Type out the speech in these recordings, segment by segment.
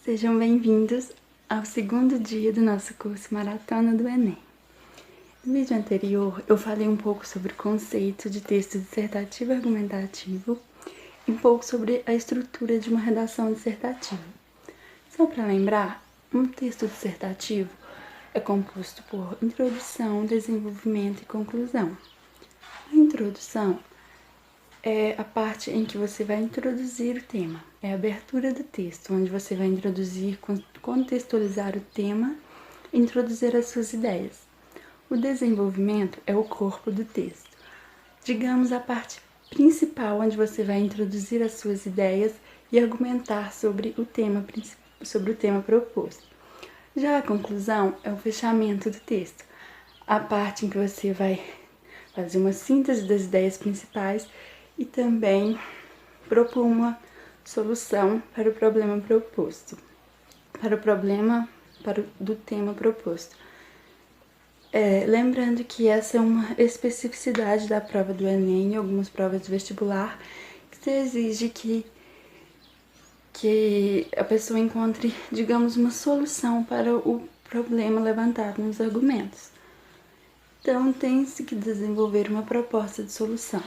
Sejam bem-vindos ao segundo dia do nosso curso Maratona do Enem. No vídeo anterior, eu falei um pouco sobre o conceito de texto dissertativo e argumentativo e um pouco sobre a estrutura de uma redação dissertativa. Só para lembrar, um texto dissertativo é composto por introdução, desenvolvimento e conclusão. A introdução é a parte em que você vai introduzir o tema, é a abertura do texto, onde você vai introduzir, contextualizar o tema e introduzir as suas ideias. O desenvolvimento é o corpo do texto, digamos a parte principal, onde você vai introduzir as suas ideias e argumentar sobre o tema proposto. Já a conclusão é o fechamento do texto, a parte em que você vai fazer uma síntese das ideias principais e também propor uma solução para o problema proposto, do tema proposto. Lembrando que essa é uma especificidade da prova do Enem e algumas provas de vestibular, que se exige que a pessoa encontre, digamos, uma solução para o problema levantado nos argumentos. Então, tem-se que desenvolver uma proposta de solução.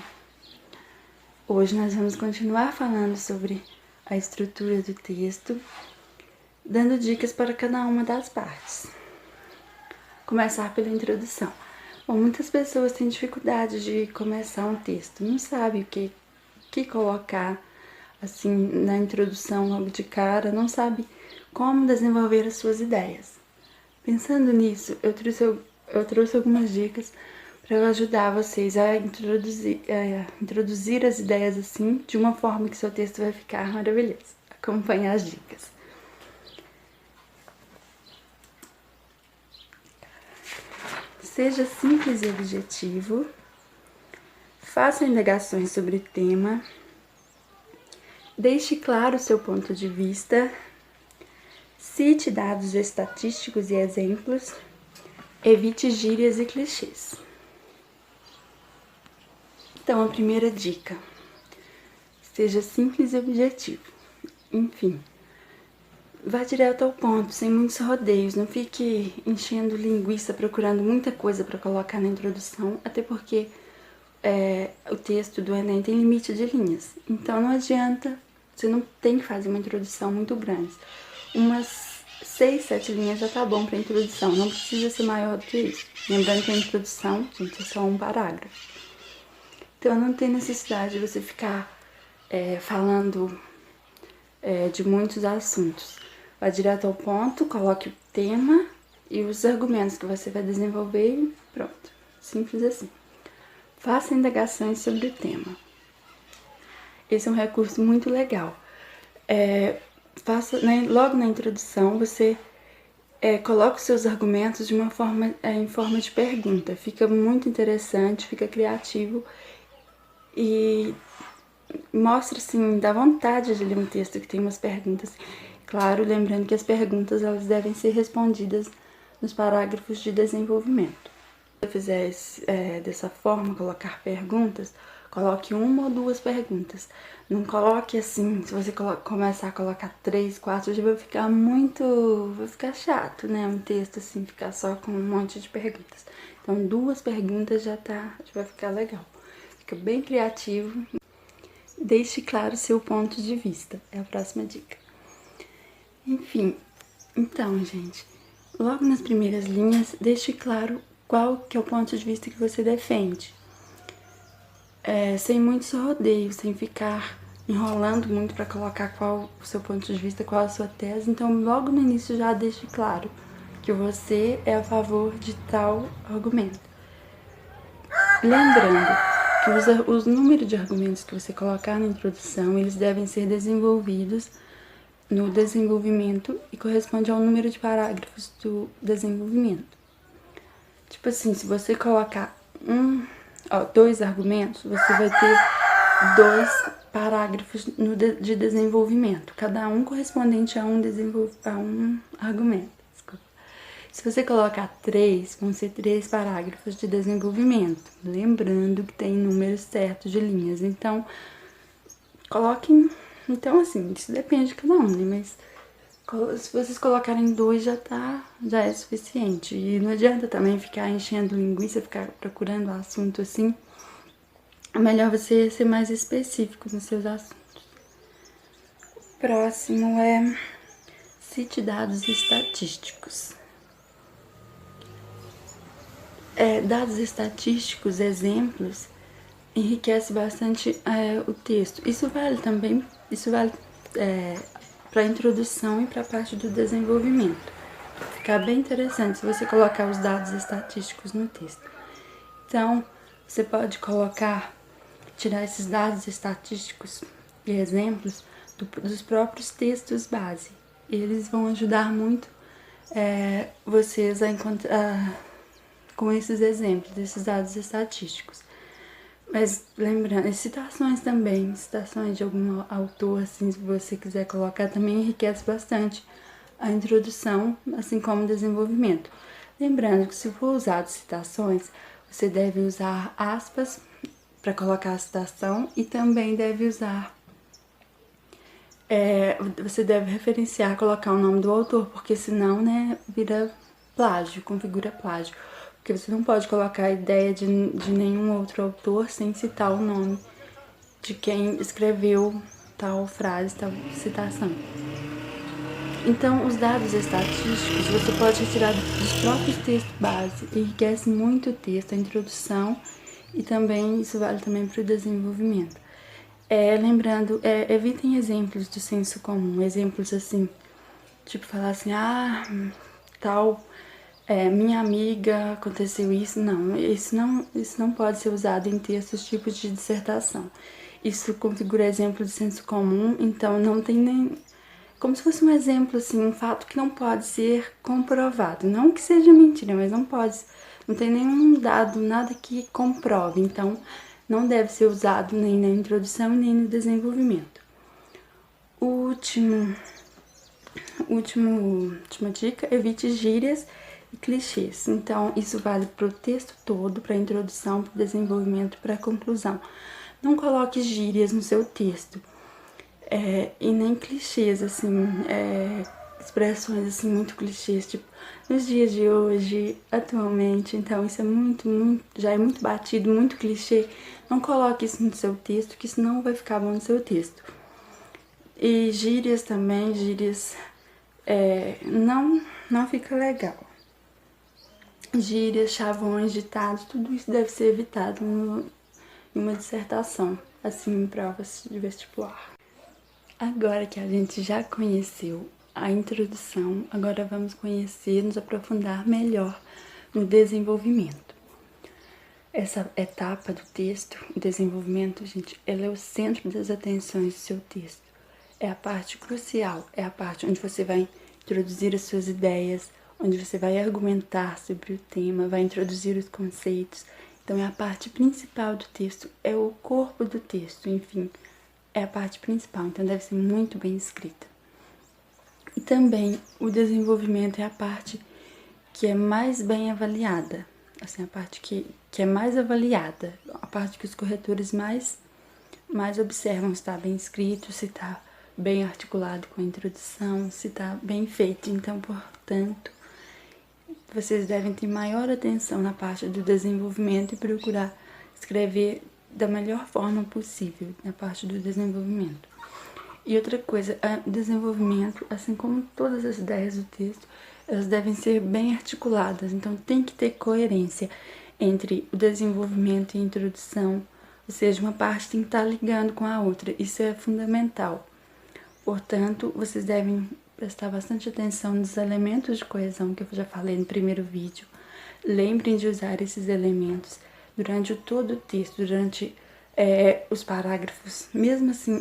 Hoje nós vamos continuar falando sobre a estrutura do texto, dando dicas para cada uma das partes. Começar pela introdução. Bom, muitas pessoas têm dificuldade de começar um texto, não sabe o que colocar assim na introdução logo de cara, não sabe como desenvolver as suas ideias. Pensando nisso, eu trouxe algumas dicas para ajudar vocês a introduzir as ideias assim, de uma forma que seu texto vai ficar maravilhoso. Acompanhe as dicas. Seja simples e objetivo. Faça indagações sobre o tema. Deixe claro o seu ponto de vista. Cite dados estatísticos e exemplos. Evite gírias e clichês. Então, a primeira dica, seja simples e objetivo. Enfim, vá direto ao ponto, sem muitos rodeios. Não fique enchendo linguiça, procurando muita coisa para colocar na introdução, até porque o texto do Enem tem limite de linhas. Então, não adianta, você não tem que fazer uma introdução muito grande. Umas 6, 7 linhas já tá bom para introdução, não precisa ser maior do que isso. Lembrando que a introdução, gente, é só um parágrafo. Então, não tem necessidade de você ficar falando de muitos assuntos. Vá direto ao ponto, coloque o tema e os argumentos que você vai desenvolver e pronto. Simples assim. Faça indagações sobre o tema. Esse é um recurso muito legal. Logo na introdução, você coloca os seus argumentos em forma de pergunta. Fica muito interessante, fica criativo e mostra, assim, dá vontade de ler um texto que tem umas perguntas. Claro, lembrando que as perguntas elas devem ser respondidas nos parágrafos de desenvolvimento. Se você fizer dessa forma, colocar perguntas, coloque uma ou duas perguntas. Não coloque assim, se você começar a colocar 3, 4, já vai ficar chato, né? Um texto assim, ficar só com um monte de perguntas. Então, 2 perguntas já vai ficar legal. Fica bem criativo. Deixe claro seu ponto de vista. É a próxima dica. Enfim, então, gente, logo nas primeiras linhas, deixe claro qual que é o ponto de vista que você defende. Sem muitos rodeios, sem ficar enrolando muito para colocar qual o seu ponto de vista, qual a sua tese. Então, logo no início já deixe claro que você é a favor de tal argumento. Lembrando que os números de argumentos que você colocar na introdução, eles devem ser desenvolvidos no desenvolvimento e corresponde ao número de parágrafos do desenvolvimento. Tipo assim, se você colocar 2 argumentos, você vai ter 2 parágrafos de desenvolvimento, cada um correspondente a um argumento. Se você colocar 3, vão ser 3 parágrafos de desenvolvimento. Lembrando que tem números certos de linhas. Então, coloquem... Então, assim, isso depende de cada um, né? Mas Se vocês colocarem 2 já é suficiente. E não adianta também ficar enchendo linguiça, ficar procurando o assunto assim. É melhor você ser mais específico nos seus assuntos. O próximo é cite dados estatísticos. Dados estatísticos, exemplos, enriquece bastante o texto. Isso vale para a introdução e para a parte do desenvolvimento. Fica bem interessante se você colocar os dados estatísticos no texto. Então, você pode tirar esses dados estatísticos e exemplos dos próprios textos base. Eles vão ajudar muito vocês a encontrar com esses exemplos, esses dados estatísticos. Mas lembrando, citações também, citações de algum autor, assim, se você quiser colocar, também enriquece bastante a introdução, assim como o desenvolvimento. Lembrando que se for usado citações, você deve usar aspas para colocar a citação e também deve usar, você deve referenciar, colocar o nome do autor, porque senão, vira plágio, configura plágio. Porque você não pode colocar a ideia de nenhum outro autor sem citar o nome de quem escreveu tal frase, tal citação. Então, os dados estatísticos você pode retirar dos próprios textos base, enriquece muito o texto, a introdução, e também isso vale também para o desenvolvimento. Lembrando, evitem exemplos do senso comum, exemplos assim, tipo falar assim, minha amiga, aconteceu isso. Não, isso não pode ser usado em textos tipos de dissertação. Isso configura exemplo de senso comum, então não tem nem... Como se fosse um exemplo, assim, um fato que não pode ser comprovado. Não que seja mentira, mas não tem nenhum dado, nada que comprove. Então, não deve ser usado nem na introdução, nem no desenvolvimento. Última dica, evite gírias e clichês. Então, isso vale para o texto todo, para a introdução, para o desenvolvimento, para a conclusão. Não coloque gírias no seu texto. E nem clichês, assim, expressões, assim, muito clichês, tipo, nos dias de hoje, atualmente. Então, isso já é muito batido, muito clichê. Não coloque isso no seu texto, que isso não vai ficar bom no seu texto. E gírias também, não fica legal. Gírias, chavões, ditados, tudo isso deve ser evitado em uma dissertação, assim, em provas de vestibular. Agora que a gente já conheceu a introdução, agora vamos nos aprofundar melhor no desenvolvimento. Essa etapa do texto, o desenvolvimento, gente, ela é o centro das atenções do seu texto. É a parte crucial, é a parte onde você vai introduzir as suas ideias, onde você vai argumentar sobre o tema, vai introduzir os conceitos. Então, é a parte principal do texto, é o corpo do texto, enfim, é a parte principal, então deve ser muito bem escrita. E também o desenvolvimento é a parte que é mais bem avaliada, assim, a parte que é mais avaliada, a parte que os corretores mais observam se está bem escrito, se está bem articulado com a introdução, se está bem feito. Então, portanto, vocês devem ter maior atenção na parte do desenvolvimento e procurar escrever da melhor forma possível na parte do desenvolvimento. E outra coisa, o desenvolvimento, assim como todas as ideias do texto, elas devem ser bem articuladas. Então, tem que ter coerência entre o desenvolvimento e a introdução, ou seja, uma parte tem que estar ligando com a outra. Isso é fundamental. Portanto, vocês devem prestar bastante atenção nos elementos de coesão que eu já falei no primeiro vídeo. Lembrem de usar esses elementos durante todo o texto, durante os parágrafos. Mesmo assim,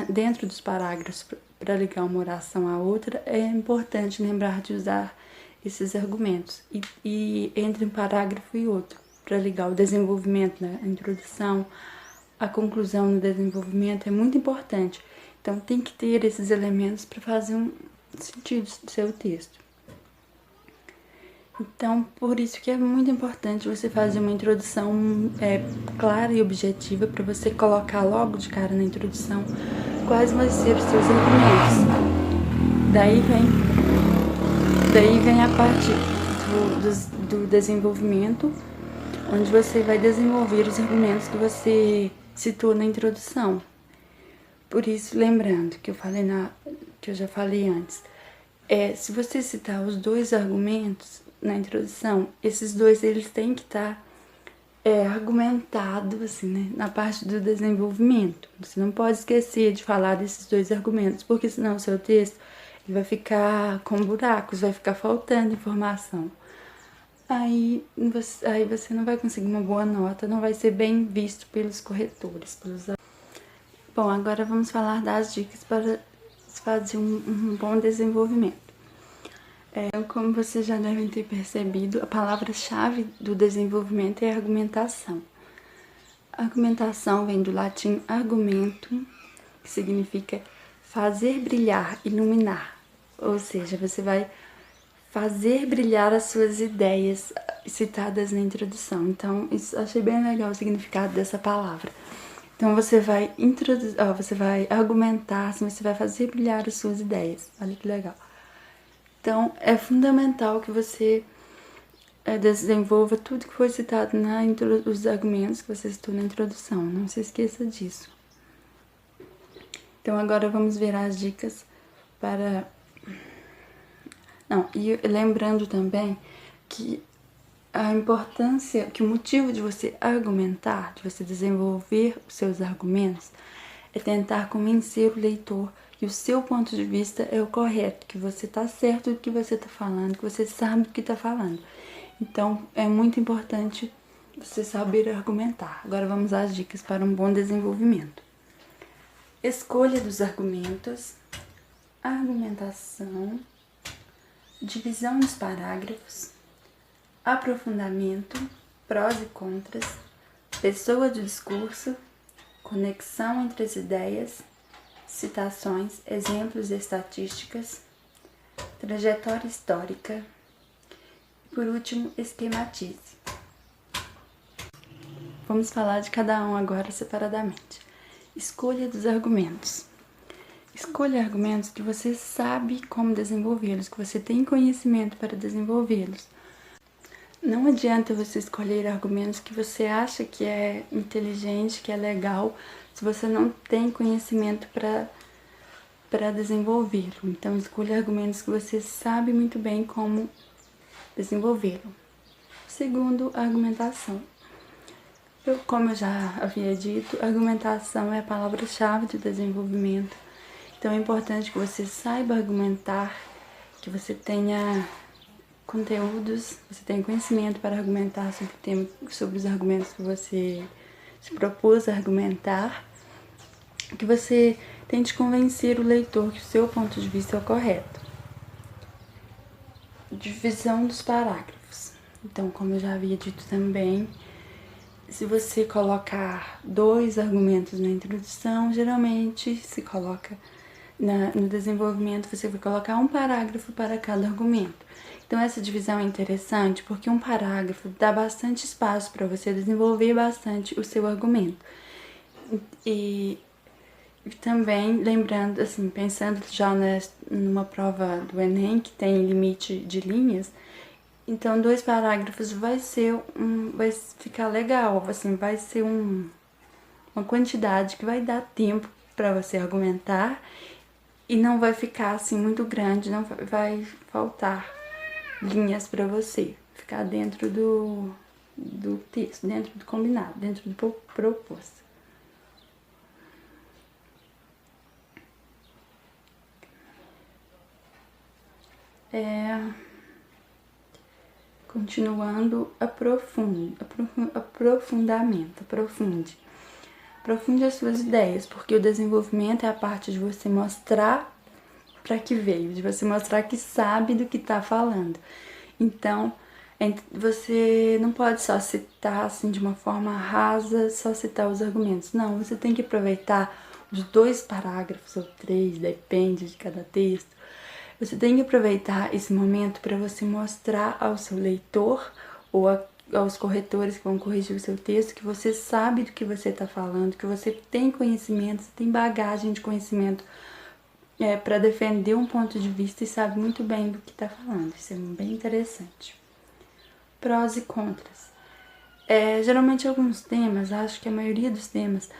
dentro dos parágrafos, para ligar uma oração à outra, é importante lembrar de usar esses argumentos. E entre um parágrafo e outro, para ligar o desenvolvimento na introdução, a conclusão no desenvolvimento, é muito importante. Então, tem que ter esses elementos para fazer um sentido do seu texto. Então, por isso que é muito importante você fazer uma introdução clara e objetiva, para você colocar logo de cara na introdução quais vão ser os seus argumentos. Daí vem a parte do desenvolvimento, onde você vai desenvolver os argumentos que você citou na introdução. Por isso, lembrando que eu já falei antes, se você citar os 2 argumentos na introdução, esses 2 eles têm que estar argumentados assim, né, na parte do desenvolvimento. Você não pode esquecer de falar desses 2 argumentos, porque senão o seu texto ele vai ficar com buracos, vai ficar faltando informação. Aí você não vai conseguir uma boa nota, não vai ser bem visto pelos corretores. Bom, agora vamos falar das dicas para fazer um bom desenvolvimento. Como vocês já devem ter percebido, a palavra-chave do desenvolvimento é argumentação. Argumentação vem do latim argumentum, que significa fazer brilhar, iluminar. Ou seja, você vai fazer brilhar as suas ideias citadas na introdução. Então, achei bem legal o significado dessa palavra. Então, você vai argumentar, assim, você vai fazer brilhar as suas ideias. Olha que legal. Então, é fundamental que você desenvolva tudo que foi citado os argumentos que você citou na introdução. Não se esqueça disso. Então, agora vamos ver as dicas para... e lembrando também que a importância, que o motivo de você argumentar, de você desenvolver os seus argumentos, é tentar convencer o leitor que o seu ponto de vista é o correto, que você está certo do que você está falando, que você sabe do que está falando. Então, é muito importante você saber argumentar. Agora vamos às dicas para um bom desenvolvimento. Escolha dos argumentos, argumentação, divisão dos parágrafos, aprofundamento, prós e contras, pessoa do discurso, conexão entre as ideias, citações, exemplos e estatísticas, trajetória histórica e, por último, esquematize. Vamos falar de cada um agora separadamente. Escolha dos argumentos. Escolha argumentos que você sabe como desenvolvê-los, que você tem conhecimento para desenvolvê-los. Não adianta você escolher argumentos que você acha que é inteligente, que é legal, se você não tem conhecimento para desenvolvê-lo. Então, escolha argumentos que você sabe muito bem como desenvolvê-lo. Segundo, argumentação. Como eu já havia dito, argumentação é a palavra-chave do desenvolvimento. Então, é importante que você saiba argumentar, que você tenha conteúdos, você tenha conhecimento para argumentar sobre os argumentos que você se propôs a argumentar, que você tente convencer o leitor que o seu ponto de vista é o correto. Divisão dos parágrafos. Então, como eu já havia dito também, se você colocar 2 argumentos na introdução, geralmente se coloca no desenvolvimento, você vai colocar um parágrafo para cada argumento. Então, essa divisão é interessante porque um parágrafo dá bastante espaço para você desenvolver bastante o seu argumento. E também, lembrando, assim, pensando já numa prova do Enem, que tem limite de linhas, então 2 parágrafos vai ficar legal, assim, vai ser uma quantidade que vai dar tempo para você argumentar e não vai ficar assim muito grande, não vai faltar linhas para você ficar dentro do texto, dentro do combinado, dentro do proposto. Continuando, aprofunde as suas ideias, porque o desenvolvimento é a parte de você mostrar para que veio, de você mostrar que sabe do que está falando. Então, você não pode só citar assim de uma forma rasa, só citar os argumentos. Não, você tem que aproveitar os 2 parágrafos ou 3, depende de cada texto. Você tem que aproveitar esse momento para você mostrar ao seu leitor ou aos corretores que vão corrigir o seu texto que você sabe do que você está falando, que você tem conhecimento, você tem bagagem de conhecimento para defender um ponto de vista e sabe muito bem do que está falando. Isso é bem interessante. Prós e contras. Geralmente alguns temas, acho que a maioria dos temas,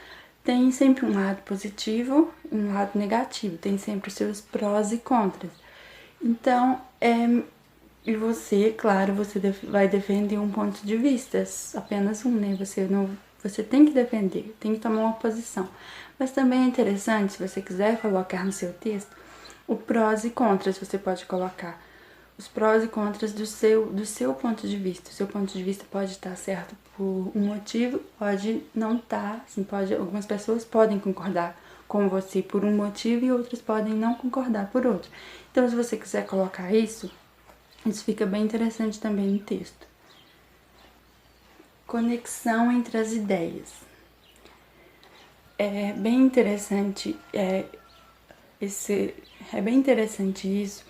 tem sempre um lado positivo e um lado negativo. Tem sempre os seus prós e contras. Então, e você, claro, você vai defender um ponto de vista, apenas um, né? Você tem que defender, tem que tomar uma posição. Mas também é interessante, se você quiser colocar no seu texto, o prós e contras. Você pode colocar os prós e contras do seu ponto de vista. O seu ponto de vista pode estar certo por um motivo, pode não estar, assim, algumas pessoas podem concordar com você por um motivo e outras podem não concordar por outro. Então, se você quiser colocar isso fica bem interessante também no texto. Conexão entre as ideias. É bem interessante isso,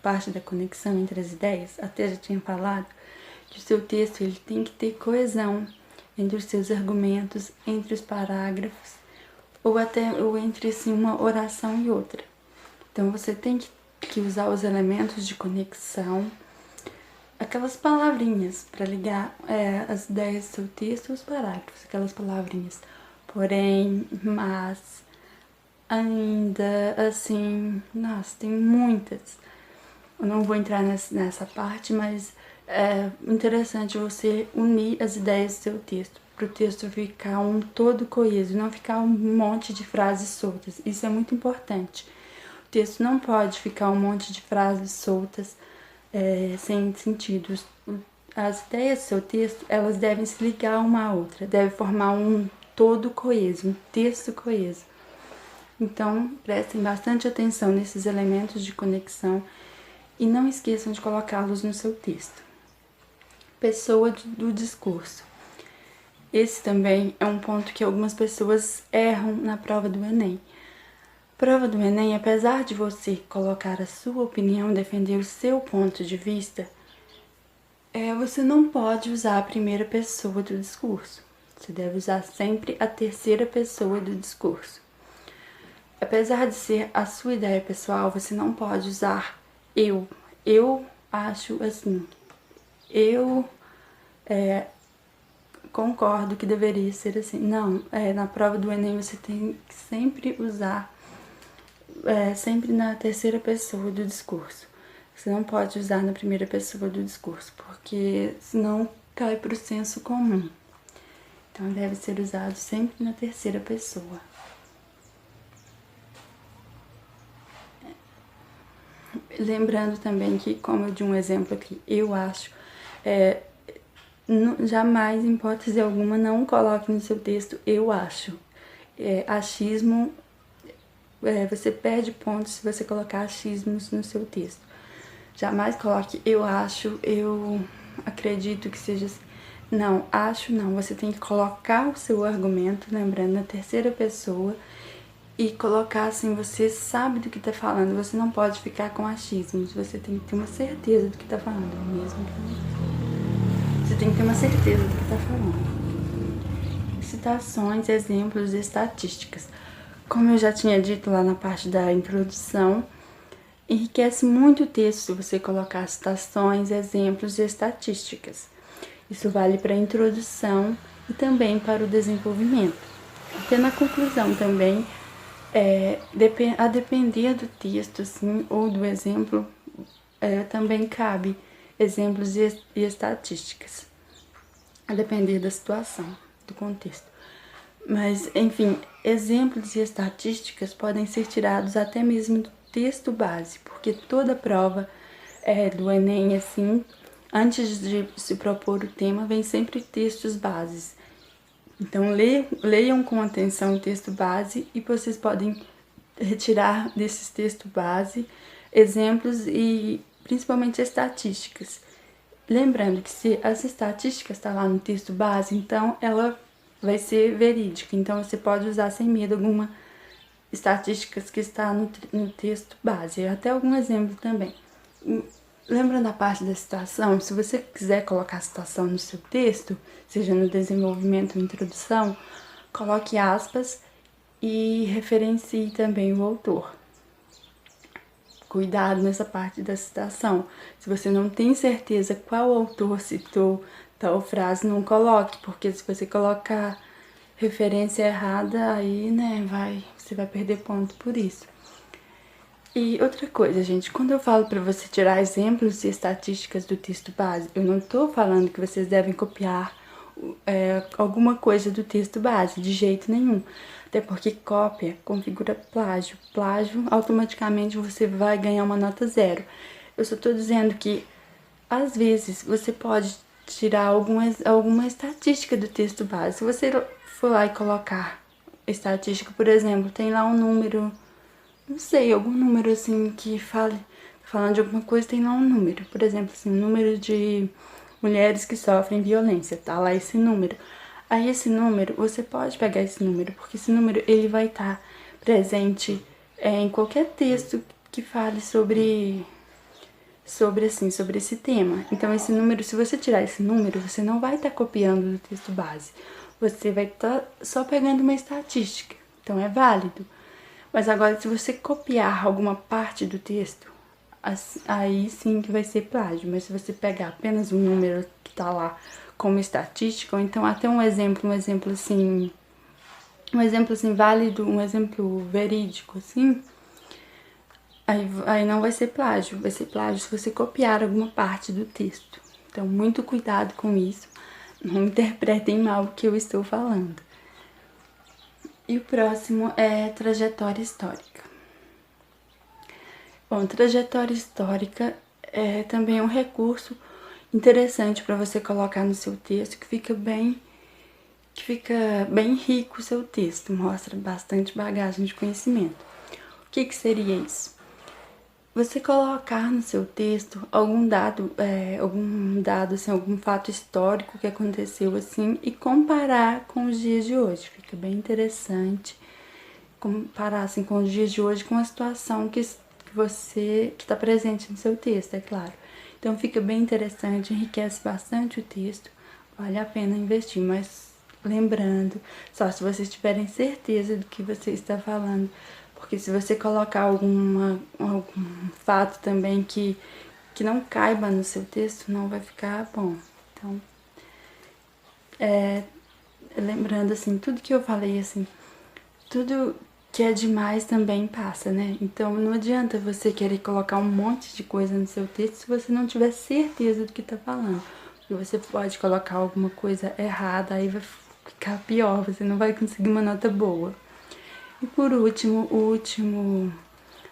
parte da conexão entre as ideias. Até já tinha falado que o seu texto ele tem que ter coesão entre os seus argumentos, entre os parágrafos, ou entre assim, uma oração e outra. Então você tem que usar os elementos de conexão, aquelas palavrinhas para ligar as ideias do seu texto aos parágrafos, aquelas palavrinhas. Porém, mas, ainda, assim, nossa, tem muitas. Eu não vou entrar nessa parte, mas é interessante você unir as ideias do seu texto, para o texto ficar um todo coeso, não ficar um monte de frases soltas. Isso é muito importante. O texto não pode ficar um monte de frases soltas, sem sentido. As ideias do seu texto, elas devem se ligar uma à outra, devem formar um todo coeso, um texto coeso. Então, prestem bastante atenção nesses elementos de conexão e não esqueçam de colocá-los no seu texto. Pessoa do discurso. Esse também é um ponto que algumas pessoas erram na prova do Enem. Prova do Enem, apesar de você colocar a sua opinião, defender o seu ponto de vista, você não pode usar a primeira pessoa do discurso. Você deve usar sempre a terceira pessoa do discurso. Apesar de ser a sua ideia pessoal, você não pode usar eu. Eu acho assim. Eu concordo que deveria ser assim. Não, na prova do Enem você tem que sempre usar sempre na terceira pessoa do discurso. Você não pode usar na primeira pessoa do discurso, porque senão cai para o senso comum. Então deve ser usado sempre na terceira pessoa. Lembrando também que, como eu dei um exemplo aqui, eu acho, jamais, em hipótese alguma, não coloque no seu texto eu acho. Achismo, você perde pontos se você colocar achismos no seu texto. Jamais coloque eu acho, eu acredito que seja assim. Não, acho não. Você tem que colocar o seu argumento, lembrando, na terceira pessoa, e colocar assim, você sabe do que tá falando. Você não pode ficar com achismos, você tem que ter uma certeza do que tá falando, mesmo que você tem que ter uma certeza do que tá falando. Citações, exemplos e estatísticas. Como eu já tinha dito lá na parte da introdução, enriquece muito o texto se você colocar citações, exemplos e estatísticas. Isso vale para a introdução e também para o desenvolvimento. Até na conclusão também, a depender do texto assim, ou do exemplo, também cabe exemplos e estatísticas, a depender da situação, do contexto. Mas, enfim, exemplos e estatísticas podem ser tirados até mesmo do texto base, porque toda prova do Enem, assim, antes de se propor o tema, vem sempre textos bases. Então, leiam com atenção o texto base e vocês podem retirar desses textos base exemplos e principalmente estatísticas. Lembrando que se as estatísticas estão lá no texto base, então ela vai ser verídica. Então, você pode usar sem medo alguma estatísticas que está no texto base, até algum exemplo também. Lembrando a parte da citação, se você quiser colocar a citação no seu texto, seja no desenvolvimento ou introdução, coloque aspas e referencie também o autor. cuidado nessa parte da citação. Se você não tem certeza qual autor citou tal frase, não coloque, porque se você colocar referência errada, aí, né, você vai perder ponto por isso. E outra coisa, gente, quando eu falo para você tirar exemplos e estatísticas do texto base, eu não tô falando que vocês devem copiar alguma coisa do texto base, de jeito nenhum. Até porque cópia configura plágio. Plágio, automaticamente você vai ganhar uma nota 0. Eu só tô dizendo que, às vezes, você pode tirar alguma estatística do texto base. Se você for lá e colocar estatística, por exemplo, tem lá um número, não sei, algum número assim que falando de alguma coisa, tem lá um número. Por exemplo, assim, número de mulheres que sofrem violência, tá lá esse número. Aí esse número, você pode pegar esse número, porque esse número ele vai estar presente em qualquer texto que fale sobre esse tema. Então esse número, se você tirar esse número, você não vai estar copiando do texto base. Você vai estar só pegando uma estatística. Então é válido. Mas agora, se você copiar alguma parte do texto, aí sim que vai ser plágio. Mas se você pegar apenas um número que tá lá como estatística, ou então até um exemplo assim válido, um exemplo verídico, assim, aí não vai ser plágio. Vai ser plágio se você copiar alguma parte do texto. Então, muito cuidado com isso. Não interpretem mal o que eu estou falando. E o próximo é trajetória histórica. Bom, trajetória histórica é também um recurso interessante para você colocar no seu texto, que fica bem rico o seu texto, mostra bastante bagagem de conhecimento. O que seria isso? Você colocar no seu texto algum dado, assim, algum fato histórico que aconteceu assim e comparar com os dias de hoje. Fica bem interessante comparar assim com os dias de hoje com a situação que está presente no seu texto, é claro. Então fica bem interessante, enriquece bastante o texto, vale a pena investir, mas lembrando, só se vocês tiverem certeza do que você está falando, porque se você colocar algum fato também que não caiba no seu texto, não vai ficar bom. Então, lembrando assim, tudo que eu falei, assim, tudo que é demais também passa, né? Então não adianta você querer colocar um monte de coisa no seu texto se você não tiver certeza do que tá falando. Porque você pode colocar alguma coisa errada, aí vai ficar pior, você não vai conseguir uma nota boa. E por último,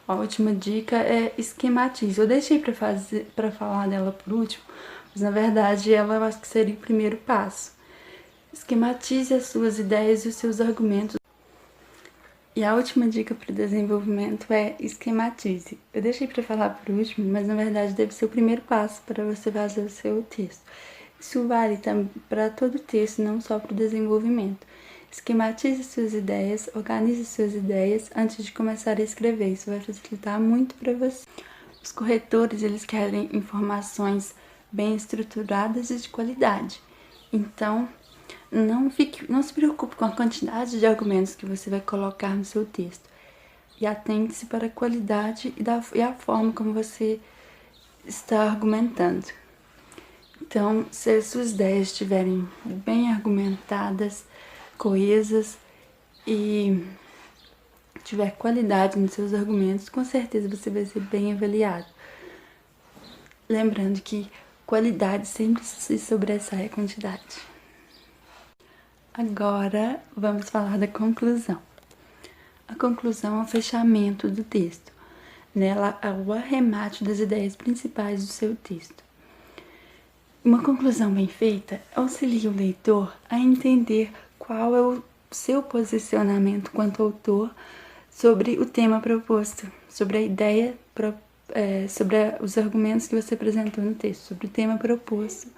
a última dica é esquematize. Eu deixei para falar dela por último, mas na verdade ela eu acho que seria o primeiro passo. Esquematize as suas ideias e os seus argumentos. E a última dica para o desenvolvimento é esquematize. Eu deixei para falar por último, mas na verdade deve ser o primeiro passo para você fazer o seu texto. Isso vale também para todo o texto, não só para o desenvolvimento. Esquematize suas ideias, organize suas ideias antes de começar a escrever. Isso vai facilitar muito para você. Os corretores, eles querem informações bem estruturadas e de qualidade. Então, não se preocupe com a quantidade de argumentos que você vai colocar no seu texto. E atente-se para a qualidade e a forma como você está argumentando. Então, se as suas ideias estiverem bem argumentadas, coesas e tiver qualidade nos seus argumentos, com certeza você vai ser bem avaliado. Lembrando que qualidade sempre se sobressai a quantidade. Agora vamos falar da conclusão. A conclusão é o fechamento do texto. Nela é o arremate das ideias principais do seu texto. Uma conclusão bem feita auxilia o leitor a entender qual é o seu posicionamento quanto autor sobre o tema proposto, sobre a ideia, sobre os argumentos que você apresentou no texto, sobre o tema proposto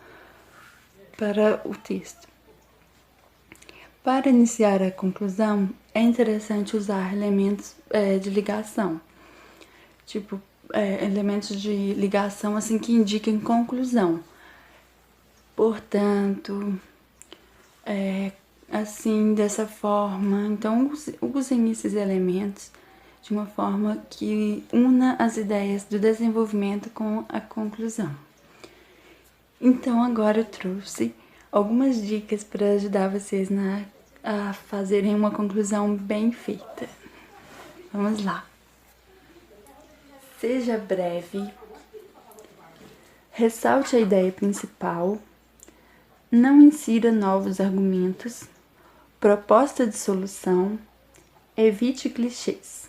para o texto. Para iniciar a conclusão, é interessante usar elementos de ligação, tipo elementos de ligação assim que indiquem conclusão. Portanto, assim, dessa forma, então usem esses elementos de uma forma que una as ideias do desenvolvimento com a conclusão. Então agora eu trouxe algumas dicas para ajudar vocês a fazerem uma conclusão bem feita. Vamos lá. Seja breve, ressalte a ideia principal, não insira novos argumentos, proposta de solução, evite clichês.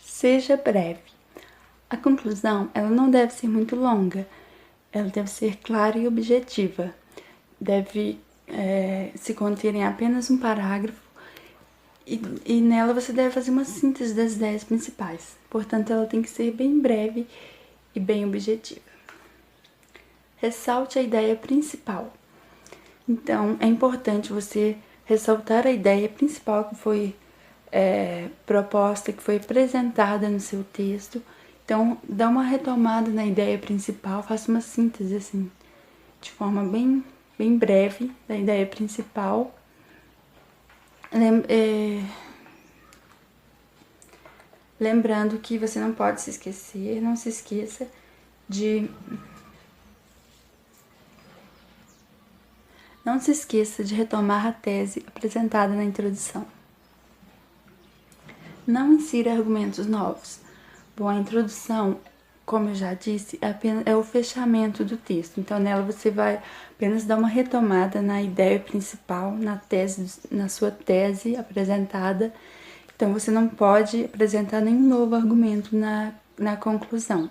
Seja breve. A conclusão, ela não deve ser muito longa, ela deve ser clara e objetiva. Deve se conter em apenas um parágrafo e nela você deve fazer uma síntese das ideias principais. Portanto, ela tem que ser bem breve e bem objetiva. Ressalte a ideia principal. Então, é importante você ressaltar a ideia principal que foi proposta, que foi apresentada no seu texto. Então, dá uma retomada na ideia principal, faça uma síntese, assim, de forma bem breve da ideia principal. Lembrando que você não pode se esquecer, não se esqueça de... Não se esqueça de retomar a tese apresentada na introdução. Não insira argumentos novos. Bom, a introdução, como eu já disse, é o fechamento do texto. Então, nela você vai apenas dar uma retomada na ideia principal, na sua tese apresentada. Então, você não pode apresentar nenhum novo argumento na conclusão,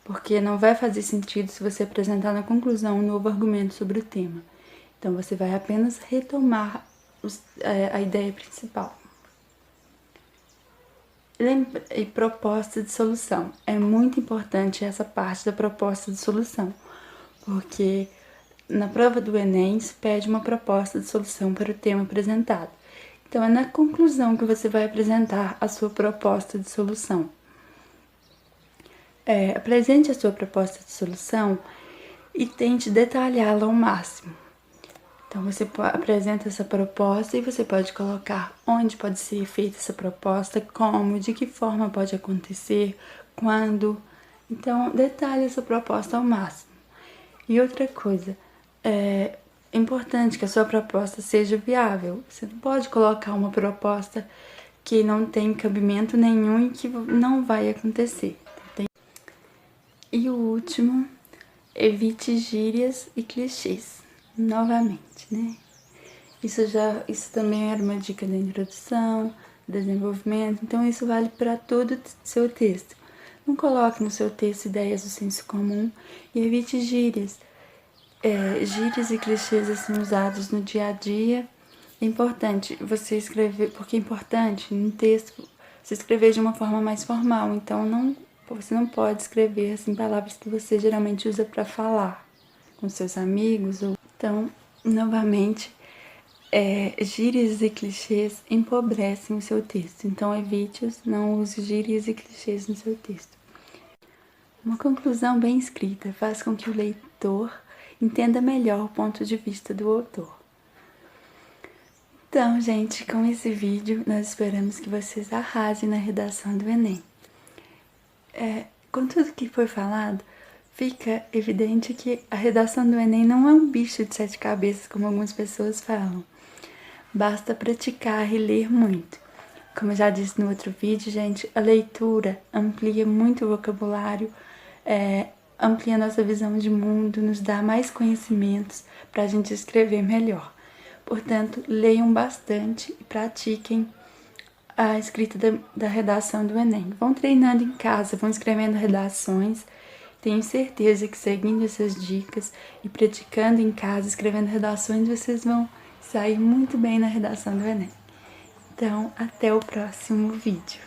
porque não vai fazer sentido se você apresentar na conclusão um novo argumento sobre o tema. Então, você vai apenas retomar a ideia principal. E proposta de solução. É muito importante essa parte da proposta de solução, porque na prova do Enem se pede uma proposta de solução para o tema apresentado. Então, é na conclusão que você vai apresentar a sua proposta de solução. Apresente a sua proposta de solução e tente detalhá-la ao máximo. Então, você apresenta essa proposta e você pode colocar onde pode ser feita essa proposta, como, de que forma pode acontecer, quando. Então, detalhe essa proposta ao máximo. E outra coisa, é importante que a sua proposta seja viável. Você não pode colocar uma proposta que não tem cabimento nenhum e que não vai acontecer. E o último, evite gírias e clichês. Novamente, né? Isso também era uma dica da introdução, desenvolvimento, então isso vale para todo o seu texto. Não coloque no seu texto ideias do senso comum e evite gírias. Gírias e clichês assim usados no dia a dia. É importante você escrever, porque é importante no texto você escrever de uma forma mais formal, então você não pode escrever assim palavras que você geralmente usa para falar com seus amigos. Então, novamente, gírias e clichês empobrecem o seu texto. Então, evite-os, não use gírias e clichês no seu texto. Uma conclusão bem escrita faz com que o leitor entenda melhor o ponto de vista do autor. Então, gente, com esse vídeo, nós esperamos que vocês arrasem na redação do Enem. Com tudo que foi falado, fica evidente que a redação do Enem não é um bicho de 7 cabeças, como algumas pessoas falam. Basta praticar e ler muito. Como eu já disse no outro vídeo, gente, a leitura amplia muito o vocabulário, amplia nossa visão de mundo, nos dá mais conhecimentos para a gente escrever melhor. Portanto, leiam bastante e pratiquem a escrita da redação do Enem. Vão treinando em casa, vão escrevendo redações. Tenho certeza que seguindo essas dicas e praticando em casa, escrevendo redações, vocês vão sair muito bem na redação do Enem. Então, até o próximo vídeo.